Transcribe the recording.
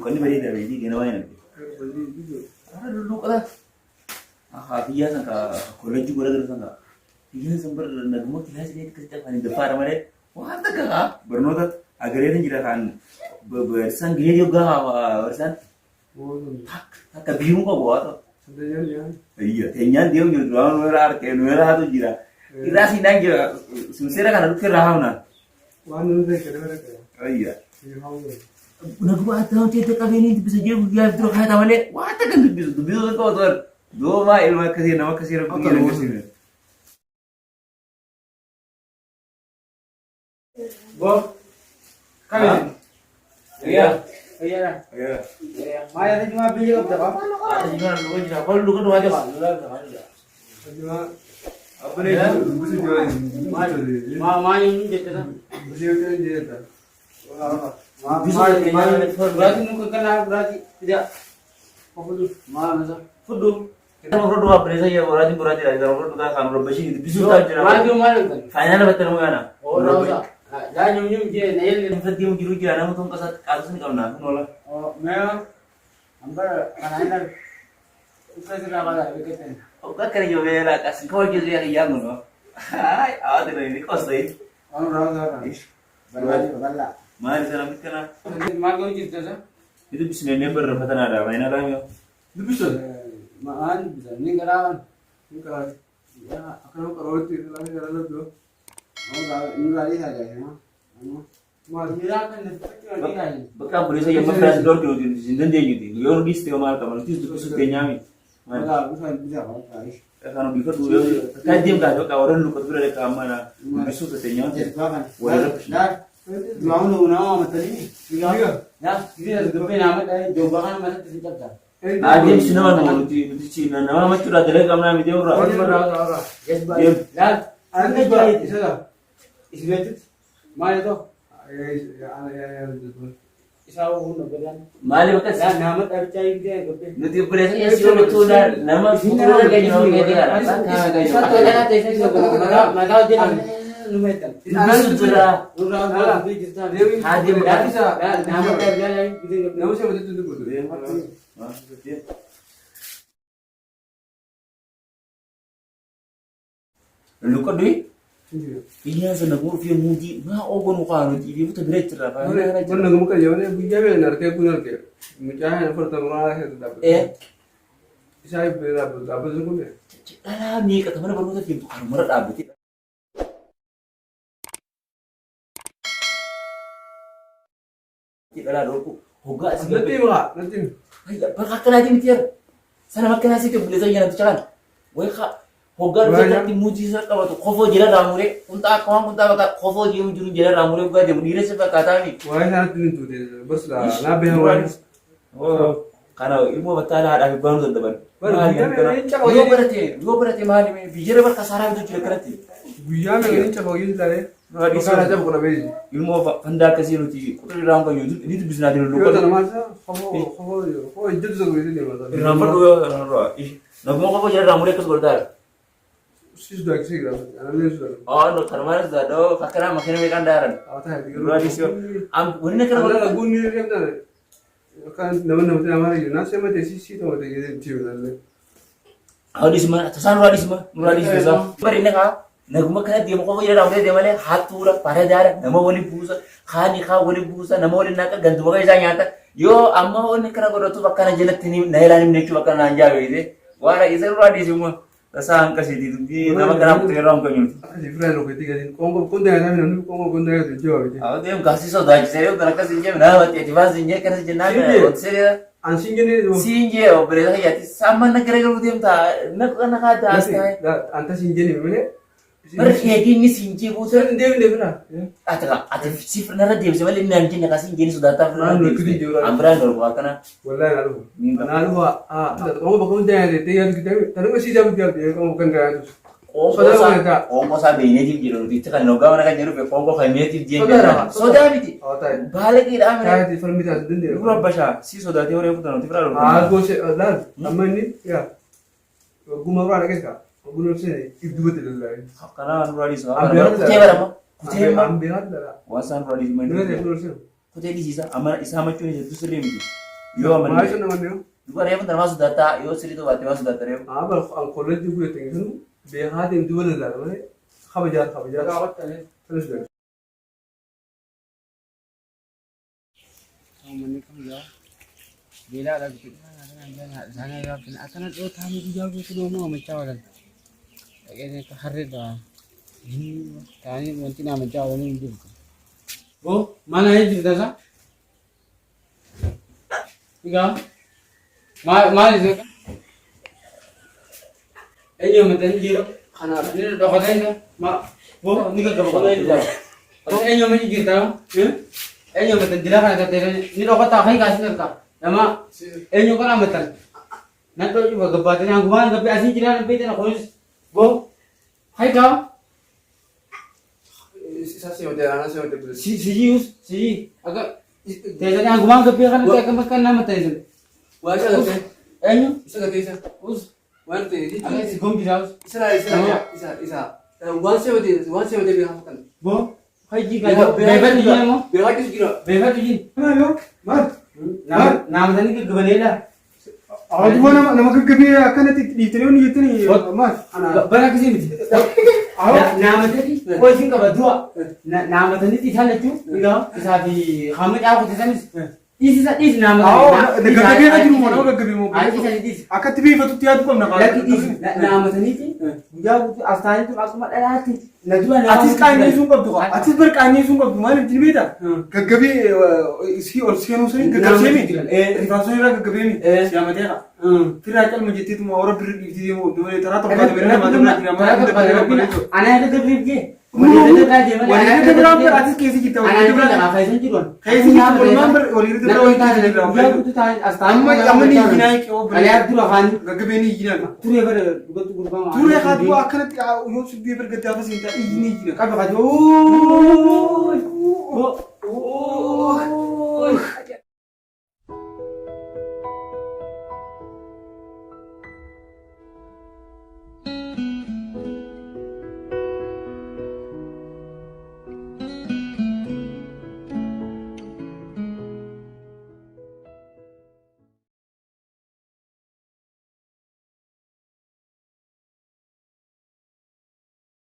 Lulukan ni beri dah beri kena mana ni? Ada lulukan lah. Dia sangka college juga ada sangka. Dia sampai nagmo kelas ni kita kan daftar mana? Wah tak kah? Bernota agar ini jira kan bersan dia juga bersan. Tak kabiyung ko buat. Iya, tenyan dia juga nuera tu jira. Kita sih nang jira, susira kan aku kerahau na. Iya. Nagmo atau cerita kali ini bisa jadi dia terus kaya tamale. Wah tak kan bisa kau tu. Dua mah ilmu kasih nama kasih orang kasih. Bo, kami. Iya. Maya tadi cuma beli apa? Ada juga lu kan kalau lu kan dua aja pak. Cuma apa nih? Busi jual. Maya ini jadi tak? Busi itu jadi tak? Berarti mungkin kena berarti tidak. Apa tu? Masa? Fudu. Kita ngobrol dua presa ya berarti dari ngobrol kita kan ngobrol besi itu bisu tak jalan. Mana? Final betul mana? Oh, rasa. Jangan nyum je, nail. Yang penting giru kira nama tuh kasat kasus ni kau nak nolak. Oh, memang. Ambar kanan. Usai sudah ada begitu. Oh, kau kena jual lah kasih kau giru yang no. Hai, awak tu ni kos tu. Oh, rasa. Bala. Mari sana kita na. Mago cerita sah. Itu bisa member kata nada, mana lah yo. Itu bisa. Maan bisa. Ni kerawan. Ya, akan kalau itu lagi jalan tu. Oh, lari saja ya. Mira kan ni kan. Bekam boleh saya memberas dor tu di sini dia gitu. Yo di setiap malam kamu itu suka nyami. Maka bukan bisa apa guys. Kalau bifat dulu, kan dia enggak tahu orang lu ketua dari kamar, bisu ketenya. Wala. Mau nu nama mata ni. Ya, dia depan nama dia jobakan mana terjadi. Dia sini mana tu Cina, nama macam ada lagi kamar dia orang. Yes, baik. Dan anda jadi salah. Isbet. Mana tu? Ya. Isau nu beran. Mali bekas. Dan nama tercai dia kepe. Nanti berasa ya sih orang tu dah nama semua lagi orang dia. Satu ada tu saya maka dia lumetan. Bisu sudah. Urang kita. Hadir dah bisa. Nama terjadi gitu. Nama saya betul betul. Lu kan duit? Iya, senang gua film muji. Nah, ogon muka lu TV itu berat cerita. Mana muka jauhnya bukan benar kayak benar kayak. Macam pertama saya dapat. Saya berapa sungguh. Alah, ni kata mana baru tadi bukan merat abis itu. Kita lah dulu. Hoga sih. Nanti. Berkakak lagi mikir. Sana makan nasi tu boleh saja nanti jalan. Weka. Hogar jika timuji sa kalau tu kofo jela ramure unta baka kofo jum juru jela ramure buka dia mudire sebab kata ni wah sangat tu deh bos lah nabe hawan oh karena ilmu batala ada baru tu teman dua berarti mahal ni bijara berkasara itu tidak kerati buya me ni cakap gitu lah deh bukan aja bukan abe ilmu pandai kasih nuti kau orang kau ini tu bisa nanti lu kau tak masa kofo itu tu seperti itu dia ramur dua nagmo kofo jela ramure kes goltar sudah kisah gitu, oh, no, karena sudah do, kakaknya makin mekan daran. Dua di sini, ini kan kalau lagu ni dia kan nama nama itu, nasi macam sisi tu macam gitu cium lalu. Oh di semua, tersan di semua so. Beri ni kah, naguma kena dia mau kau jadi ramai dia malah hatu lah, parah daran, nama boleh busa, boleh busa, nama boleh nak gantu bagai jangan nyata. Yo, amma boleh kena kau tu bakal jelat ini, nailan ini cuma bakal nanja gitu. Wah, itu di semua. Rasa angka sih di nama kenapa terang kau ni? Jadi friend lo ketika ni, kongko konten ada ni, kongko konten ada jauh gitu. Oh, dia kasih soda, saya udah kasih je, mana waktu itu masih je kan sih naga, saya ansing ni, sinje, oh berada ya, sama negara kalau dia tak, nak ada asal. Anta sinje ni mana? Berkegi ni sinje bukan? Dia mana? Ada sifar nara dia, sebab ini nanti nak kasih jenis sudah tak pernah. Ambran kalau buat kana. Wallahi nalu kamu bakal dia dia kita tahu masih jam dia kamu bukan gaya tu. Kau sabi ini jadi itu kan noga mana kan jadi kau kami itu dia. Soda biti. Balik kita ambil. Di film itu ada dia. Berapa bahasa? Si soda dia orang putih nanti berapa? Aku sih dan aman ni ya. Gua mau ada kesah. Gua sih ibu betul lah. Karena nurani soal. Kecewa apa? Ambil ada. Wasan nurani mana? Kau jadi sisa. Ama isa macam ni itu sering itu. Yoo Maa malee. isa naman yoo. Duba reefu darmaa sodaata yoo sirrii tobaate waa sodaata reefu. Bal an kolleejji guyyate sun beekaatiin duba lallaala malee kabajaar. Kanas beeku. Manni kam jaa beelaadha sana gaafatan akkana dhootaanii guyyaa guutuu doonaa amachaa oolan dhaqee harreedha taa'anii wanti na amachaa oolanii hin jirtu. Boo mana hin jirta isaa? Egaa maal isa eenyu amatanii jiru? Kanaaf ni dhokatanii boo ni gaggaba eenyu amatanii jirta? Eenyu amatan jira kana tattee ni dhokataa kan kaasii darka nama eenyu kana amatan nan dhoji ba gabbaatanii hangumaan gabbi asii jira nan beektan kunis boo haikaa Isa seewwatee aanaa seewwatee bira. sijii akka teessanii hangumaan gabbii kana ta'e akka bakka nama ta'e sun Waa isa gatee. eenyu Isa gatee isa. us Waan ta'e. akka si gombisaa us Isa. Waan seewwatee beekamatan. boo hajji gala beefatu jira moo Beekaatu jira. beefatu jira Maal? naamatanii gaggabaneedha Awwaatuma nama gaggabee akkanatti dhiiftanii wanni jettanii maal? bara akkasii miti naamatanii hojiin qaba du'a naamatanii isaan jechuun egaa isaa fi hamma dhaabbataniis dhiisisa dhiisi naamatanii Gaggabee irra jiru moo nama gaggabee moo? dhiisanii dhiisi Akkatti beefatutti yaadu qabna. lakki dhiisi naamataniiti guyyaa guutuu astaaniitu akkuma dhalaatti na dura Atis qaanii sun qabdu qaba. Atis bar qaanii sun qabdu maaliif jini beektaa? Gaggabee isii ol seenuu sanii gaggabsee mi? Rifaasoo irraa gaggabee mi? Siyaamatee qaba. Firaa calma jetteetuma warra birrii dhiibtee deemu dubalee taraa tokko baate beekaa maata biraa jira maal akka baate bareedu. ana ada gabriifje Wanti biraa bira atis keessa jirta wanti biraa. Keessi jirta walumaan bira walii irra dura wanti jira. Amma ni hinaa qe'oo bira. Gaggabee ni hinaa. Turee haa du'a akkanatti yoo subbee bira gaddaa fasin ta'a iyyi ni hinaa. Kau